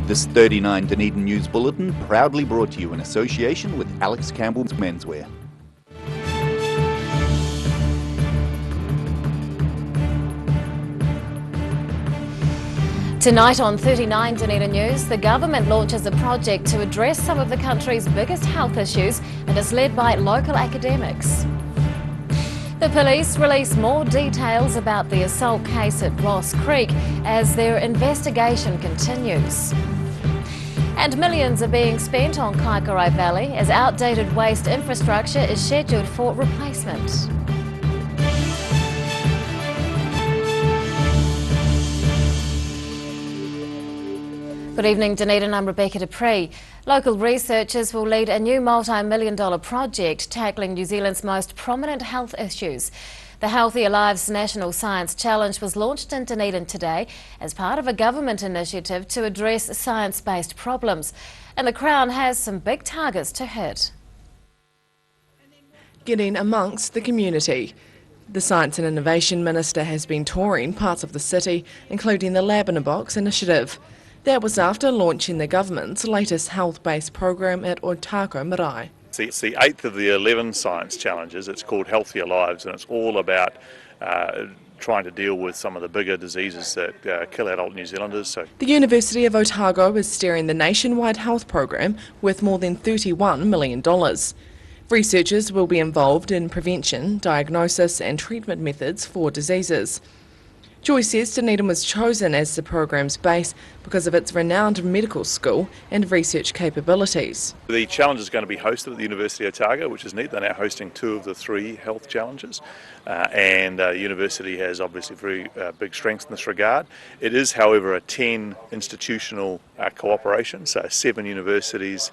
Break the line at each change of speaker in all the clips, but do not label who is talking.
This 39 Dunedin News Bulletin proudly brought to you in association with Alex Campbell's Menswear.
Tonight on 39 Dunedin News, the government launches a project to address some of the country's biggest health issues, and it's led by local academics. The police release more details about the assault case at Ross Creek as their investigation continues. And millions are being spent on Kaikorai Valley as outdated waste infrastructure is scheduled for replacement. Good evening, Dunedin. I'm Rebecca Dupree. Local researchers will lead a new multi-million-dollar project tackling New Zealand's most prominent health issues. The Healthier Lives National Science Challenge was launched in Dunedin today as part of a government initiative to address science-based problems. And the Crown has some big targets to hit.
Getting amongst the community. The Science and Innovation Minister has been touring parts of the city, including the Lab in a Box initiative. That was after launching the government's latest health-based program at Otago Marae.
It's the 8th of the 11 science challenges. It's called Healthier Lives, and it's all about trying to deal with some of the bigger diseases that kill adult New Zealanders.
The University of Otago is steering the nationwide health program with more than $31 million. Researchers will be involved in prevention, diagnosis and treatment methods for diseases. Joy says Dunedin was chosen as the program's base because of its renowned medical school and research capabilities.
The challenge is going to be hosted at the University of Otago, which is neat. They're now hosting 2 of the 3 health challenges, and the university has obviously very big strengths in this regard. It is, however, a 10 institutional cooperation, so 7 universities,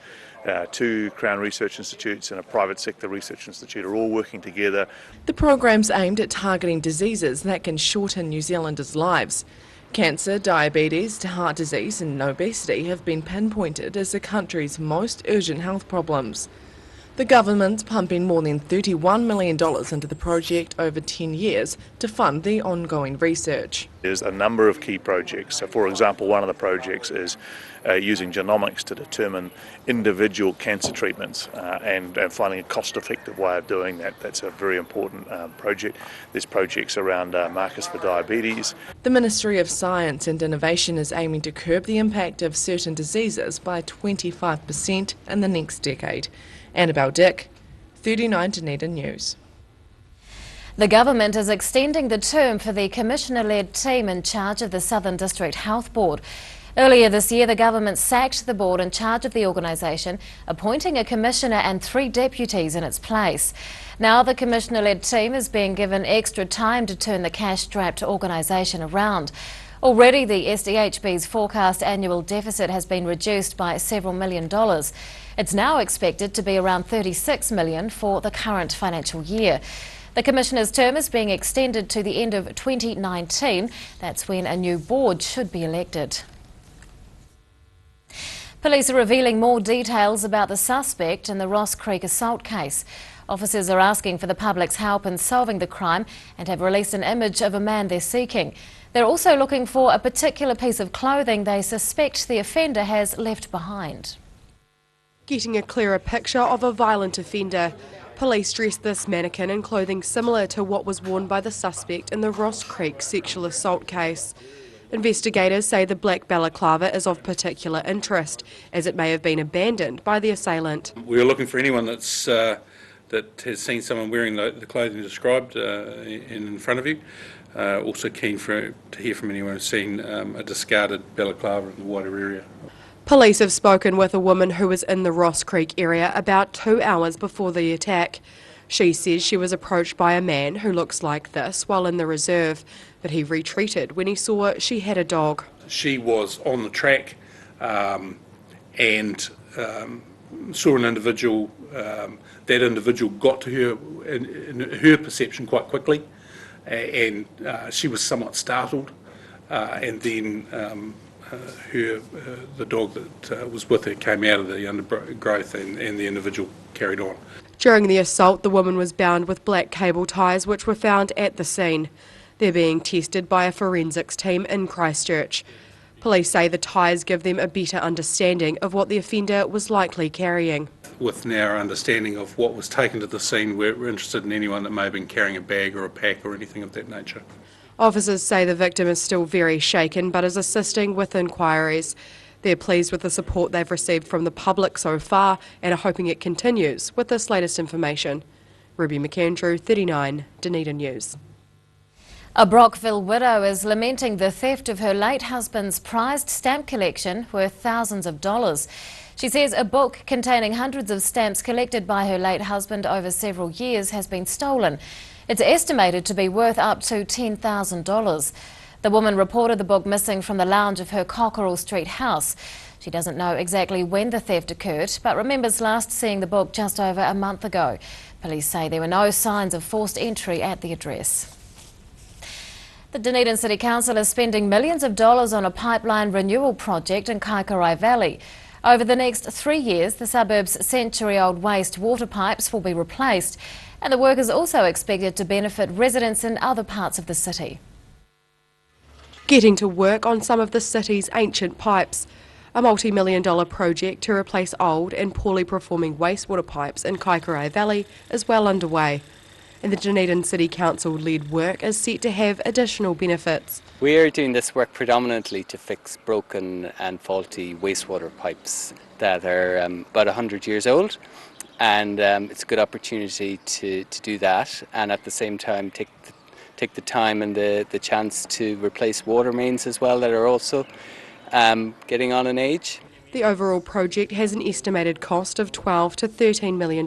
2 Crown Research Institutes and a private sector research institute are all working together.
The program's aimed at targeting diseases that can shorten New Zealanders' lives. Cancer, diabetes, heart disease and obesity have been pinpointed as the country's most urgent health problems. The government's pumping more than $31 million into the project over 10 years to fund the ongoing research.
There's a number of key projects. So, for example, one of the projects is using genomics to determine individual cancer treatments and finding a cost-effective way of doing that. That's a very important project. There's projects around markers for diabetes.
The Ministry of Science and Innovation is aiming to curb the impact of certain diseases by 25% in the next decade. Annabelle Dick, 39 Dunedin News.
The government is extending the term for the Commissioner-led team in charge of the Southern District Health Board. Earlier this year, the government sacked the board in charge of the organisation, appointing a commissioner and 3 deputies in its place. Now the commissioner-led team is being given extra time to turn the cash-strapped organisation around. Already, the SDHB's forecast annual deficit has been reduced by several $1 million. It's now expected to be around $36 million for the current financial year. The Commissioner's term is being extended to the end of 2019. That's when a new board should be elected. Police are revealing more details about the suspect in the Ross Creek assault case. Officers are asking for the public's help in solving the crime and have released an image of a man they're seeking. They're also looking for a particular piece of clothing they suspect the offender has left behind.
Getting a clearer picture of a violent offender, police dressed this mannequin in clothing similar to what was worn by the suspect in the Ross Creek sexual assault case. Investigators say the black balaclava is of particular interest, as it may have been abandoned by the assailant.
We are looking for anyone that has seen someone wearing the clothing described in front of you. Also keen to hear from anyone who's seen a discarded balaclava in the wider area.
Police have spoken with a woman who was in the Ross Creek area about 2 hours before the attack. She says she was approached by a man who looks like this while in the reserve, but he retreated when he saw she had a dog.
She was on the track and saw an individual. That individual got to her, in her perception, quite quickly, and she was somewhat startled, and then the dog that was with her came out of the undergrowth and the individual carried on.
During the assault, the woman was bound with black cable ties which were found at the scene. They're being tested by a forensics team in Christchurch. Police say the tyres give them a better understanding of what the offender was likely carrying.
With now our understanding of what was taken to the scene, we're interested in anyone that may have been carrying a bag or a pack or anything of that nature.
Officers say the victim is still very shaken but is assisting with inquiries. They're pleased with the support they've received from the public so far and are hoping it continues with this latest information. Ruby McAndrew, 39, Dunedin News.
A Brockville widow is lamenting the theft of her late husband's prized stamp collection worth thousands of dollars. She says a book containing hundreds of stamps collected by her late husband over several years has been stolen. It's estimated to be worth up to $10,000. The woman reported the book missing from the lounge of her Cockerell Street house. She doesn't know exactly when the theft occurred, but remembers last seeing the book just over a month ago. Police say there were no signs of forced entry at the address. The Dunedin City Council is spending millions of dollars on a pipeline renewal project in Kaikorai Valley. Over the next 3 years, the suburb's century-old waste water pipes will be replaced, and the work is also expected to benefit residents in other parts of the city.
Getting to work on some of the city's ancient pipes. A multi-million-dollar project to replace old and poorly performing wastewater pipes in Kaikorai Valley is well underway, and the Dunedin City Council-led work is set to have additional benefits.
We are doing this work predominantly to fix broken and faulty wastewater pipes that are about 100 years old, and it's a good opportunity to do that, and at the same time take the time and the chance to replace water mains as well that are also getting on in age.
The overall project has an estimated cost of $12 to $13 million.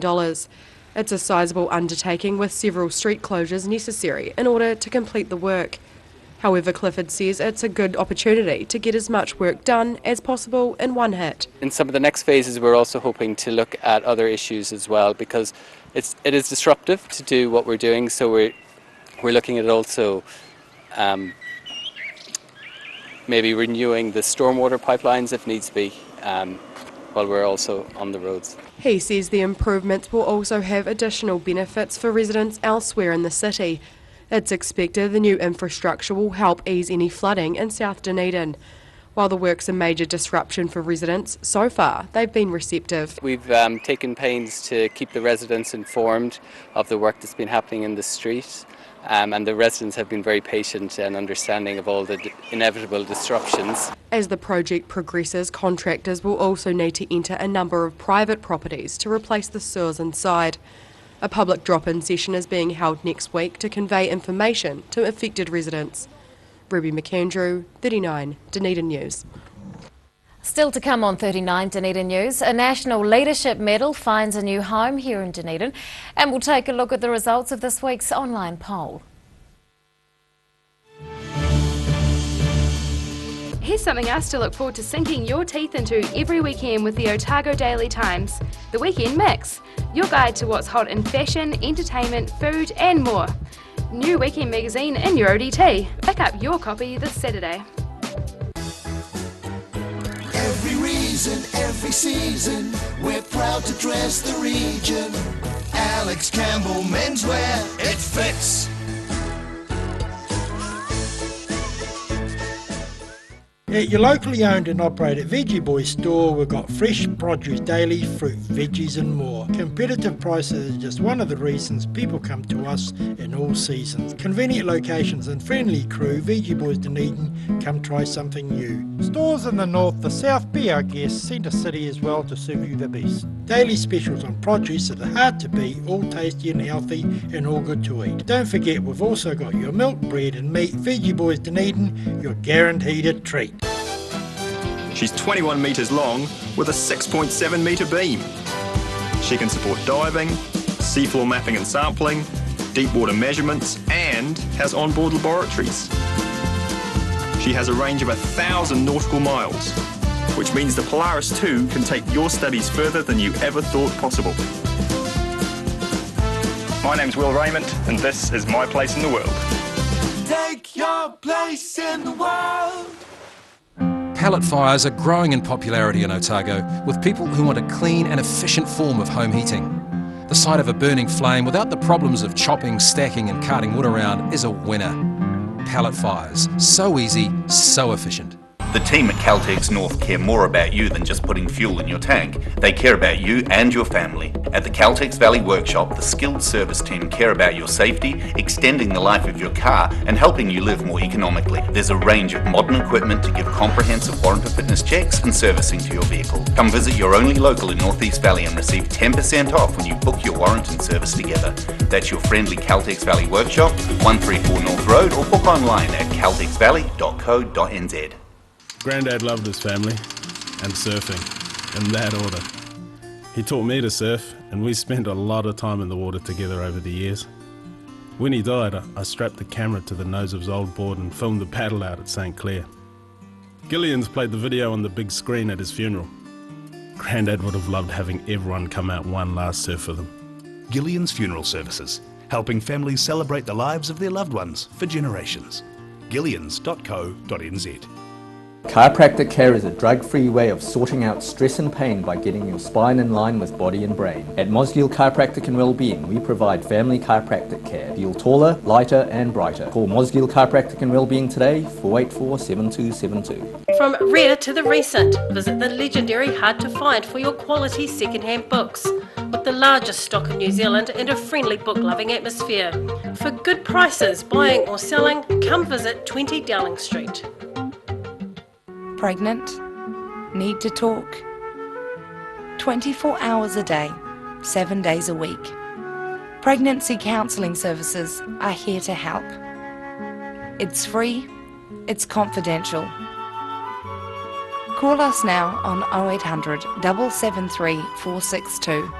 It's a sizable undertaking with several street closures necessary in order to complete the work. However, Clifford says it's a good opportunity to get as much work done as possible in one hit.
In some of the next phases we're also hoping to look at other issues as well, because it is disruptive to do what we're doing, so we're looking at also maybe renewing the stormwater pipelines if needs be, while we're also on the roads.
He says the improvements will also have additional benefits for residents elsewhere in the city. It's expected the new infrastructure will help ease any flooding in South Dunedin. While the work's a major disruption for residents, so far they've been receptive.
We've taken pains to keep the residents informed of the work that's been happening in the street, and the residents have been very patient and understanding of all the inevitable disruptions.
As the project progresses, contractors will also need to enter a number of private properties to replace the sewers inside. A public drop-in session is being held next week to convey information to affected residents. Ruby McAndrew, 39, Dunedin News.
Still to come on 39 Dunedin News, a National Leadership Medal finds a new home here in Dunedin, and we'll take a look at the results of this week's online poll.
Here's something else to look forward to sinking your teeth into every weekend with the Otago Daily Times, the Weekend Mix, your guide to what's hot in fashion, entertainment, food and more. New weekend magazine in your ODT. Pick up your copy this Saturday.
Every reason, every season, we're proud to dress the region. Alex Campbell Menswear, it fits.
At your locally owned and operated Veggie Boys store, we've got fresh produce daily, fruit, veggies and more. Competitive prices are just one of the reasons people come to us in all seasons. Convenient locations and friendly crew, Veggie Boys Dunedin, come try something new. Stores in the north, the south, be our guest, Centre City as well to serve you the best. Daily specials on produce that are hard to beat, all tasty and healthy and all good to eat. Don't forget we've also got your milk, bread and meat. Veggie Boys Dunedin, you're guaranteed a treat.
She's 21 metres long with a 6.7 metre beam. She can support diving, seafloor mapping and sampling, deep water measurements and has onboard laboratories. She has a range of 1,000 nautical miles, which means the Polaris 2 can take your studies further than you ever thought possible. My name's Will Raymond and this is My Place in the World.
Take your place in the world.
Pellet fires are growing in popularity in Otago, with people who want a clean and efficient form of home heating. The sight of a burning flame without the problems of chopping, stacking and carting wood around is a winner. Pellet fires, so easy, so efficient.
The team at Caltex North care more about you than just putting fuel in your tank. They care about you and your family. At the Caltex Valley Workshop, the skilled service team care about your safety, extending the life of your car and helping you live more economically. There's a range of modern equipment to give comprehensive warrant of fitness checks and servicing to your vehicle. Come visit your only local in North East Valley and receive 10% off when you book your warrant and service together. That's your friendly Caltex Valley Workshop, 134 North Road, or book online at caltexvalley.co.nz.
Grandad loved his family and surfing, in that order. He taught me to surf, and we spent a lot of time in the water together over the years. When he died, I strapped the camera to the nose of his old board and filmed the paddle out at St. Clair. Gillian's played the video on the big screen at his funeral. Grandad would have loved having everyone come out one last surf with him.
Gillian's Funeral Services, helping families celebrate the lives of their loved ones for generations. Gillians.co.nz.
Chiropractic care is a drug-free way of sorting out stress and pain by getting your spine in line with body and brain. At Mosgiel Chiropractic and Wellbeing, we provide family chiropractic care. Feel taller, lighter and brighter. Call Mosgiel Chiropractic and Wellbeing today, 484-7272.
From rare to the recent, visit the legendary Hard to Find for your quality second-hand books. With the largest stock in New Zealand and a friendly book-loving atmosphere. For good prices, buying or selling, come visit 20 Dowling Street.
Pregnant? Need to talk? 24 hours a day, 7 days a week. Pregnancy counselling services are here to help. It's free, it's confidential. Call us now on 0800 773 462.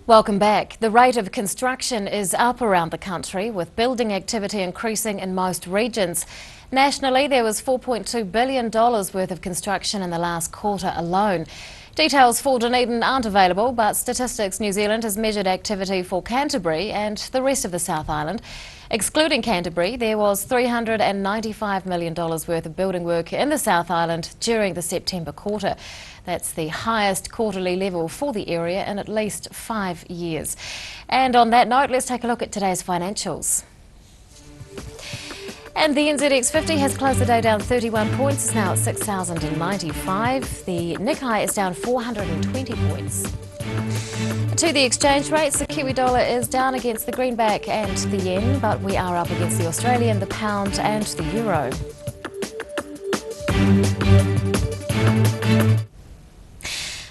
Welcome back. The rate of construction is up around the country, with building activity increasing in most regions. Nationally, there was $4.2 billion worth of construction in the last quarter alone. Details for Dunedin aren't available, but Statistics New Zealand has measured activity for Canterbury and the rest of the South Island. Excluding Canterbury, there was $395 million worth of building work in the South Island during the September quarter. That's the highest quarterly level for the area in at least 5 years. And on that note, let's take a look at today's financials. And the NZX 50 has closed the day down 31 points, it's now at 6,095. The Nikkei is down 420 points. To the exchange rates, the Kiwi dollar is down against the greenback and the yen, but we are up against the Australian, the pound and the euro.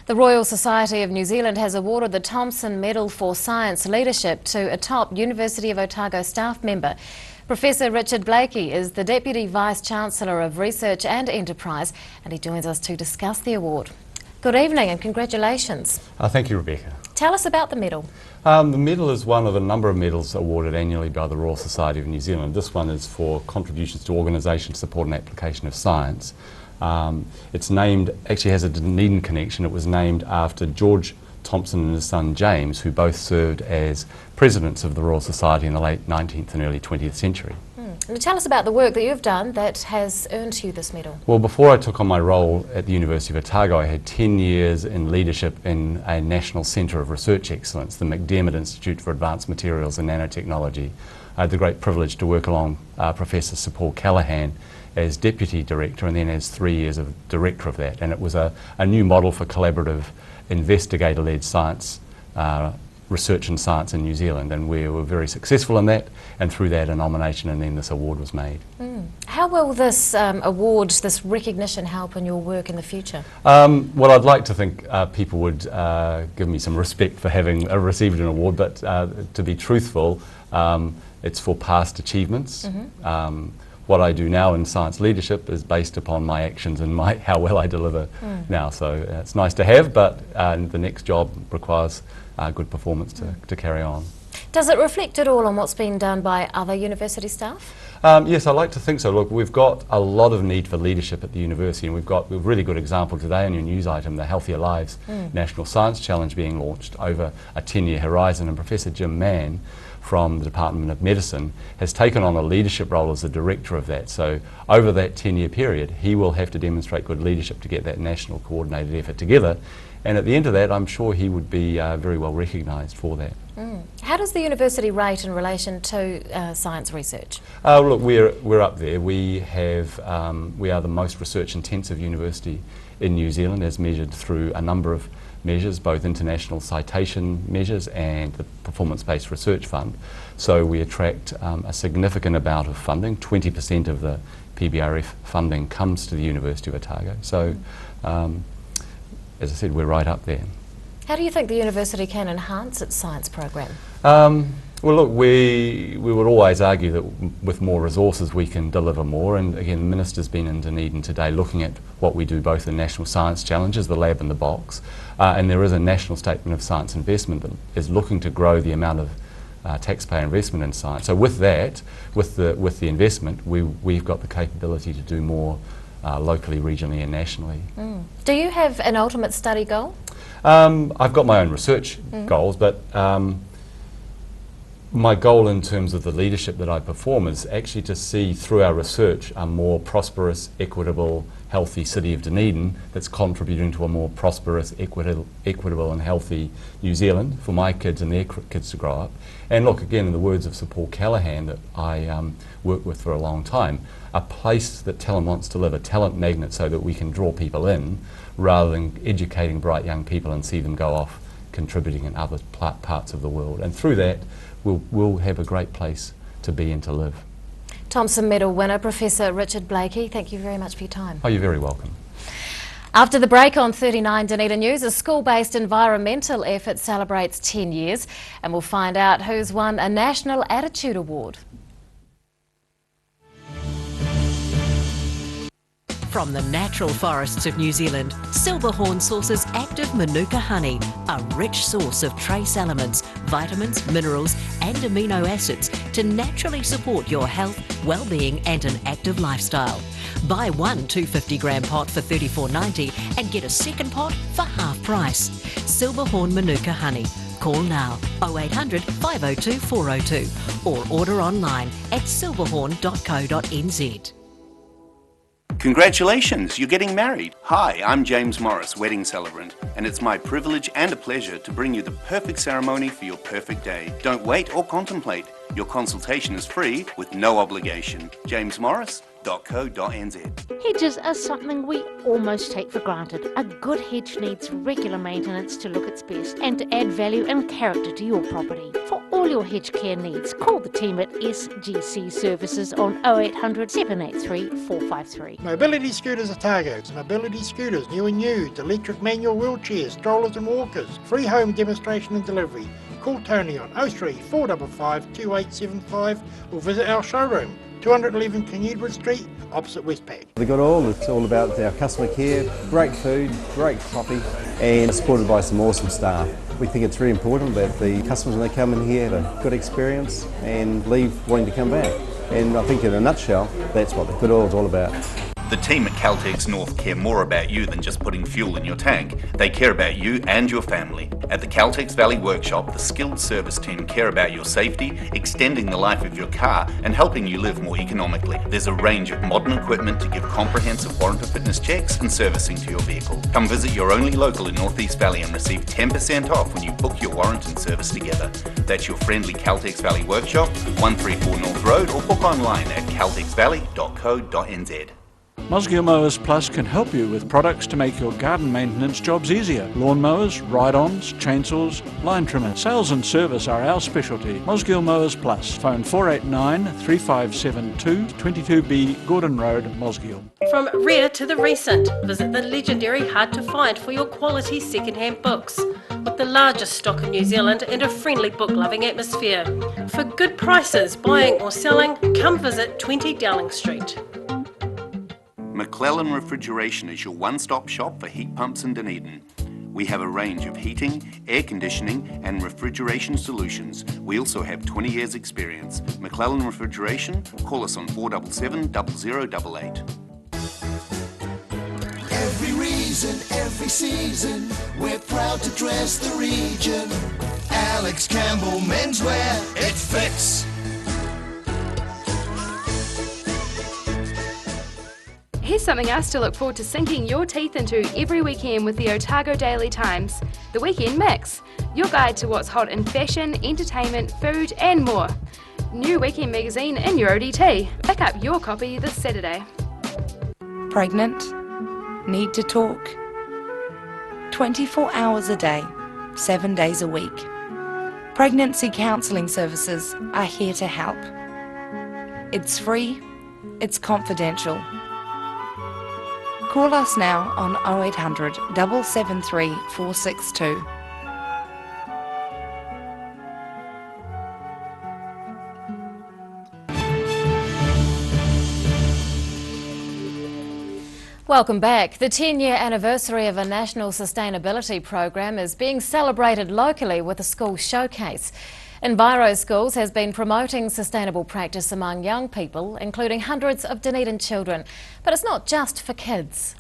The Royal Society of New Zealand has awarded the Thomson Medal for Science Leadership to a top University of Otago staff member. Professor Richard Blakey is the Deputy Vice-Chancellor of Research and Enterprise, and he joins us to discuss the award. Good evening and congratulations.
Thank you, Rebecca.
Tell us about the medal.
The medal is one of a number of medals awarded annually by the Royal Society of New Zealand. This one is for contributions to organisation, support and application of science. It's named, actually has a Dunedin connection. It was named after George Thomson and his son James, who both served as presidents of the Royal Society in the late 19th and early 20th century.
And tell us about the work that you've done that has earned you this medal.
Well, before I took on my role at the University of Otago, I had 10 years in leadership in a national centre of research excellence, the McDermott Institute for Advanced Materials and Nanotechnology. I had the great privilege to work along Professor Sir Paul Callaghan as Deputy Director and then as 3 years of Director of that. And it was a new model for collaborative investigator-led science, research and science in New Zealand, and we were very successful in that, and through that a nomination and then this award was made.
How will this award, this recognition help in your work in the future?
Well, I'd like to think people would give me some respect for having received an award, but to be truthful, it's for past achievements. What I do now in science leadership is based upon my actions and how well I deliver now. So it's nice to have, but the next job requires good performance to carry on.
Does it reflect at all on what's been done by other university staff?
Yes, I like to think so. Look, we've got a lot of need for leadership at the university, and we've got a really good example today on your news item, the Healthier Lives National Science Challenge being launched over a 10-year horizon, and Professor Jim Mann from the Department of Medicine has taken on a leadership role as the director of that. So over that 10-year period, he will have to demonstrate good leadership to get that national coordinated effort together. And at the end of that, I'm sure he would be very well recognised for that.
How does the university rate in relation to science research?
Look, we're up there. We are the most research-intensive university in New Zealand, as measured through a number of measures, both international citation measures and the Performance-Based Research Fund. So we attract a significant amount of funding. 20% of the PBRF funding comes to the University of Otago. So, as I said, we're right up there.
How do you think the university can enhance its science program?
Well, look, we would always argue that with more resources we can deliver more, and again, the Minister's been in Dunedin today looking at what we do, both the National Science Challenges, the Lab in the Box, and there is a National Statement of Science Investment that is looking to grow the amount of taxpayer investment in science. So with that, with the investment, we've got the capability to do more locally, regionally and nationally.
Do you have an ultimate study goal?
I've got my own research goals, but my goal in terms of the leadership that I perform is actually to see through our research a more prosperous, equitable, healthy city of Dunedin that's contributing to a more prosperous, equitable and healthy New Zealand for my kids and their kids to grow up. And look, again, in the words of Sir Paul Callaghan that I worked with for a long time, a place that talent wants to live, a talent magnet so that we can draw people in rather than educating bright young people and see them go off contributing in other parts of the world. And through that, we'll have a great place to be and to live.
Thomson Medal winner Professor Richard Blakey, thank you very much for your time.
Oh, you're very welcome.
After the break on 39 Dunedin News, a school-based environmental effort celebrates 10 years, and we'll find out who's won a National Attitude Award.
From the natural forests of New Zealand, Silverhorn sources active Manuka honey, a rich source of trace elements, vitamins, minerals and amino acids to naturally support your health, well-being and an active lifestyle. Buy one 250-gram pot for $34.90 and get a second pot for half price. Silverhorn Manuka honey. Call now 0800 502 402 or order online at silverhorn.co.nz.
Congratulations, you're getting married. Hi, I'm James Morris, wedding celebrant, and it's my privilege and a pleasure to bring you the perfect ceremony for your perfect day. Don't wait or contemplate. Your consultation is free with no obligation. jamesmorris.co.nz.
Hedges are something we almost take for granted. A good hedge needs regular maintenance to look its best and to add value and character to your property. For all your hedge care needs, call the team at SGC Services on 0800 783 453.
Mobility Scooters Otago. Mobility Scooters, new and used, electric manual wheelchairs, strollers and walkers. Free home demonstration and delivery. Call Tony on 03 455 2875 or visit our showroom, 211 King Edward Street, opposite Westpac.
It's all about our customer care, great food, great coffee and supported by some awesome staff. We think it's very important that the customers when they come in here have a good experience and leave wanting to come back. And I think in a nutshell, that's what the Good Oil is all about.
The team at Caltex North care more about you than just putting fuel in your tank. They care about you and your family. At the Caltex Valley Workshop, the skilled service team care about your safety, extending the life of your car and helping you live more economically. There's a range of modern equipment to give comprehensive warrant of fitness checks and servicing to your vehicle. Come visit your only local in North East Valley and receive 10% off when you book your warrant and service together. That's your friendly Caltex Valley Workshop, 134 North Road, or book online at caltexvalley.co.nz.
Mosgiel Mowers Plus can help you with products to make your garden maintenance jobs easier. Lawn mowers, ride-ons, chainsaws, line trimmers. Sales and service are our specialty. Mosgiel Mowers Plus. Phone 489 3572 22B Gordon Road, Mosgiel.
From rare to the recent, visit the legendary Hard to Find for your quality second-hand books. With the largest stock in New Zealand and a friendly book-loving atmosphere. For good prices, buying or selling, come visit 20 Dowling Street.
McClellan Refrigeration is your one-stop shop for heat pumps in Dunedin. We have a range of heating, air conditioning and refrigeration solutions. We also have 20 years experience. McClellan Refrigeration, call us on 477 0088.
Every reason, every season, we're proud to dress the region. Alex Campbell Menswear, it fits.
Here's something else to look forward to sinking your teeth into every weekend with the Otago Daily Times, the Weekend Mix, your guide to what's hot in fashion, entertainment, food and more. New weekend magazine in your ODT. Pick up your copy this Saturday.
Pregnant? Need to talk? 24 hours a day, 7 days a week. Pregnancy counselling services are here to help. It's free, it's confidential. Call us now on 0800 773 462.
Welcome back. The 10-year anniversary of a national sustainability program is being celebrated locally with a school showcase. Enviro Schools has been promoting sustainable practice among young people, including hundreds of Dunedin children. But it's not just for kids.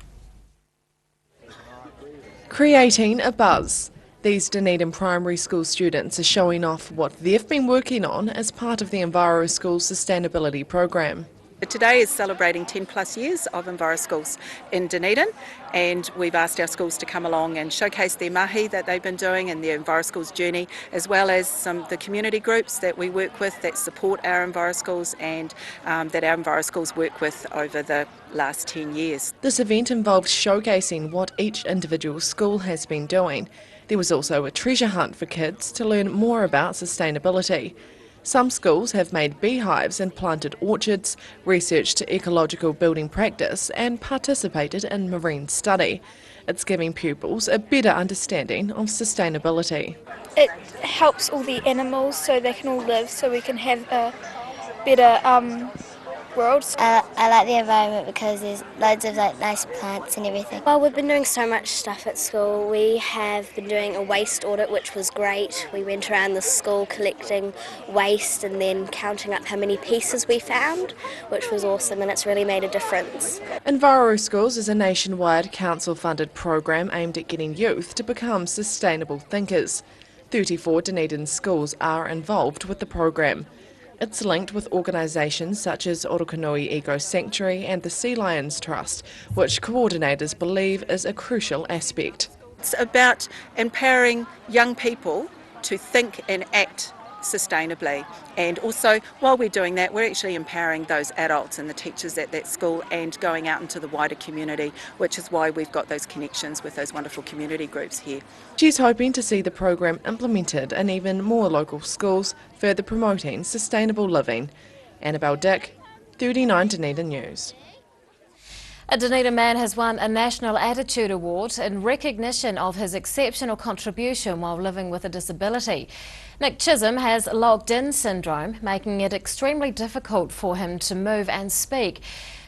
Creating a buzz. These Dunedin primary school students are showing off what they've been working on as part of the Enviro Schools sustainability program.
Today is celebrating 10 plus years of Enviro Schools in Dunedin, and we've asked our schools to come along and showcase their mahi that they've been doing and their Enviro Schools journey, as well as the community groups that we work with that support our Enviro Schools and that our Enviro Schools work with over the last 10 years.
This event involved showcasing what each individual school has been doing. There was also a treasure hunt for kids to learn more about sustainability. Some schools have made beehives and planted orchards, researched ecological building practice and participated in marine study. It's giving pupils a better understanding of sustainability.
It helps all the animals so they can all live, so we can have a better world.
I like the environment because there's loads of nice plants and everything.
Well, we've been doing so much stuff at school. We have been doing a waste audit, which was great. We went around the school collecting waste and then counting up how many pieces we found, which was awesome, and it's really made a difference.
Enviro Schools is a nationwide council-funded program aimed at getting youth to become sustainable thinkers. 34 Dunedin schools are involved with the program. It's linked with organisations such as Orokonui Eco Sanctuary and the Sea Lions Trust, which coordinators believe is a crucial aspect.
It's about empowering young people to think and act sustainably, and also while we're doing that we're actually empowering those adults and the teachers at that school and going out into the wider community, which is why we've got those connections with those wonderful community groups here.
She's hoping to see the program implemented in even more local schools, further promoting sustainable living. Annabelle Dick, 39 Dunedin News.
A Dunedin man has won a National Attitude Award in recognition of his exceptional contribution while living with a disability. Nick Chisholm has locked-in syndrome, making it extremely difficult for him to move and speak.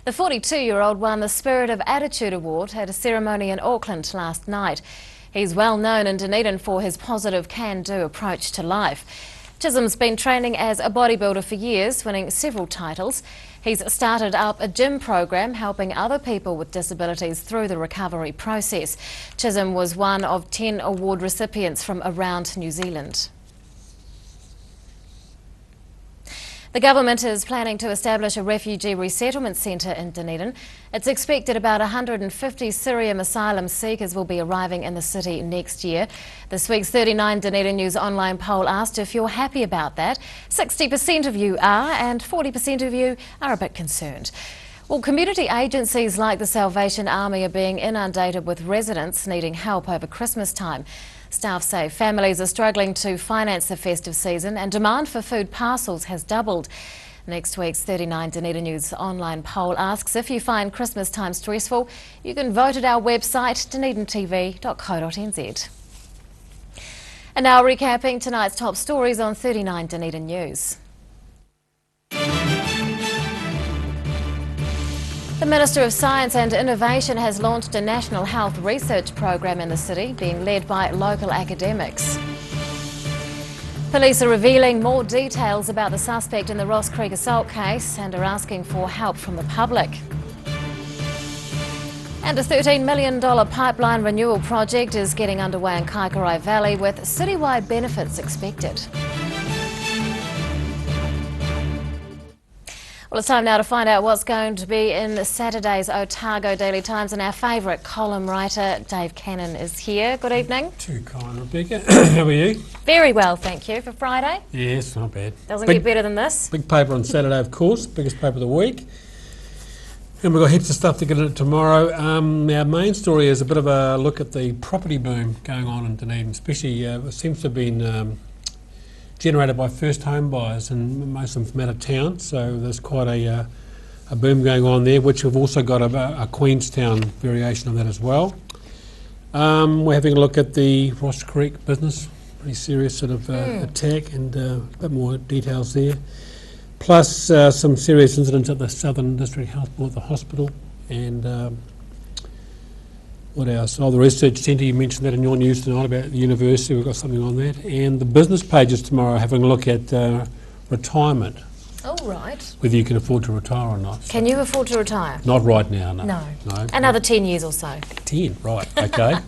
The 42-year-old won the Spirit of Attitude Award at a ceremony in Auckland last night. He's well known in Dunedin for his positive can-do approach to life. Chisholm's been training as a bodybuilder for years, winning several titles. He's started up a gym program helping other people with disabilities through the recovery process. Chisholm was one of 10 award recipients from around New Zealand. The government is planning to establish a refugee resettlement centre in Dunedin. It's expected about 150 Syrian asylum seekers will be arriving in the city next year. This week's 39 Dunedin News online poll asked if you're happy about that. 60% of you are, and 40% of you are a bit concerned. Well, community agencies like the Salvation Army are being inundated with residents needing help over Christmas time. Staff say families are struggling to finance the festive season and demand for food parcels has doubled. Next week's 39 Dunedin News online poll asks if you find Christmas time stressful. You can vote at our website dunedintv.co.nz. And now recapping tonight's top stories on 39 Dunedin News. The Minister of Science and Innovation has launched a national health research program in the city, being led by local academics. Police are revealing more details about the suspect in the Ross Creek assault case and are asking for help from the public. And a $13 million pipeline renewal project is getting underway in Kaikorai Valley with citywide benefits expected. Well, it's time now to find out what's going to be in Saturday's Otago Daily Times, and our favourite column writer, Dave Cannon, is here. Good evening.
Too kind, Rebecca. How are you?
Very well, thank you. For Friday?
Yes, not bad.
Doesn't get better than this.
Big paper on Saturday, of course, biggest paper of the week. And we've got heaps of stuff to get into tomorrow. Our main story is a bit of a look at the property boom going on in Dunedin, especially it seems to have been generated by first home buyers, and most of them from out of town, so there's quite a boom going on there, which we've also got a Queenstown variation of that as well. We're having a look at the Ross Creek business, pretty serious sort of attack, and a bit more details there. Plus some serious incidents at the Southern District Health Board, the hospital, and what else? Oh, the research centre, you mentioned that in your news tonight about the university, we've got something on that. And the business pages tomorrow, having a look at retirement.
Oh, right.
Whether you can afford to retire or not.
Can you afford to retire?
Not right now, no.
No.
No.
Another 10 years or so.
10, right, okay.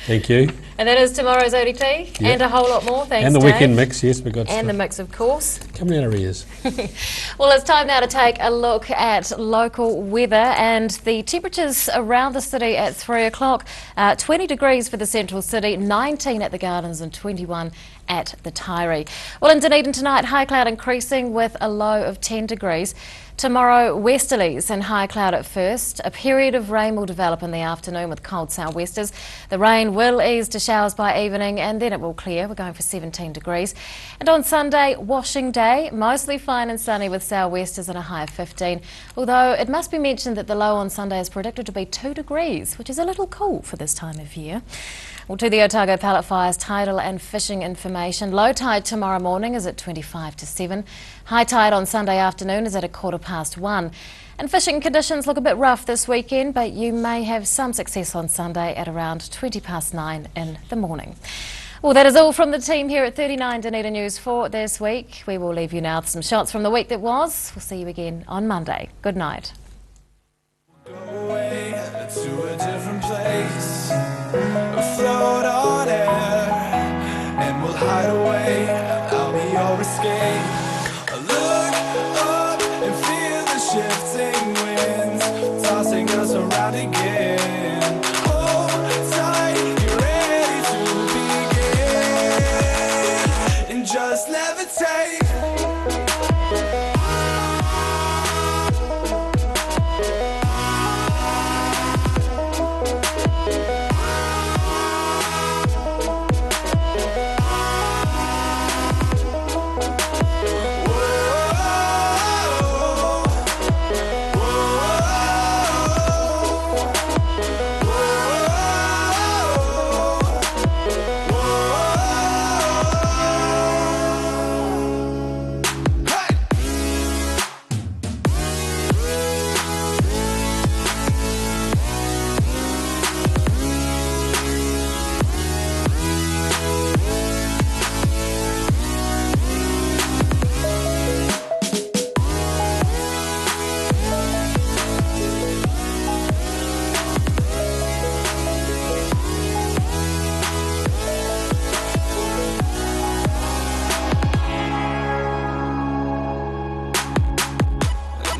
Thank you.
And that is tomorrow's ODT, and a whole lot more, thanks,
And the
Dave.
weekend mix, yes, we've got
And the mix, of course.
coming out of ears.
Well, it's time now to take a look at local weather, and the temperatures around the city at 3 o'clock. 20 degrees for the central city, 19 at the Gardens and 21 at the Taieri. Well, in Dunedin tonight, high cloud increasing with a low of 10 degrees. Tomorrow, westerlies and high cloud at first. A period of rain will develop in the afternoon with cold southwesters. The rain will ease to showers by evening, and then it will clear. We're going for 17 degrees. And on Sunday, washing day, mostly fine and sunny with southwesters and a high of 15. Although it must be mentioned that the low on Sunday is predicted to be 2 degrees, which is a little cool for this time of year. Well, to the Otago Pallet Fire's tidal and fishing information. Low tide tomorrow morning is at 25 to 7. High tide on Sunday afternoon is at 1:15. And fishing conditions look a bit rough this weekend, but you may have some success on Sunday at around 9:20 in the morning. Well, that is all from the team here at 39 Dunedin News for this week. We will leave you now with some shots from the week that was. We'll see you again on Monday. Good night.
Go away to a different place, float on air, and we'll hide away. I'll be your escape. Look up and feel the shifting winds tossing us around again. Hold tight, you're ready to begin, and just levitate.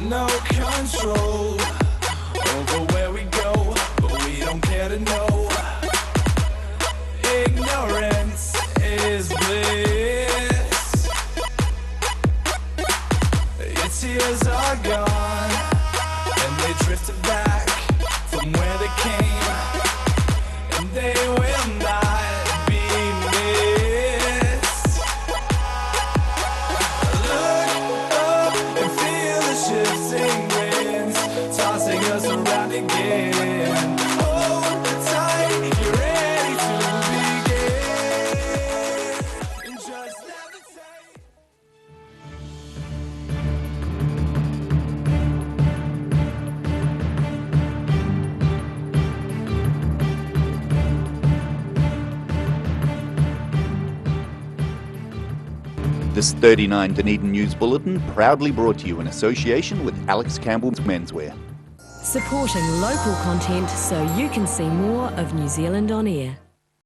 No control over where we go, but we don't care to know. Ignorance is bliss. Your tears are gone, and they drifted back from where they came, and they will not be missed. Look up and feel the shifting winds tossing us around again. Hold tight, you're ready to begin, and just levitate.
This 39 Dunedin News Bulletin proudly brought to you in association with Alex Campbell's Menswear.
Supporting local content so you can see more of New Zealand on air.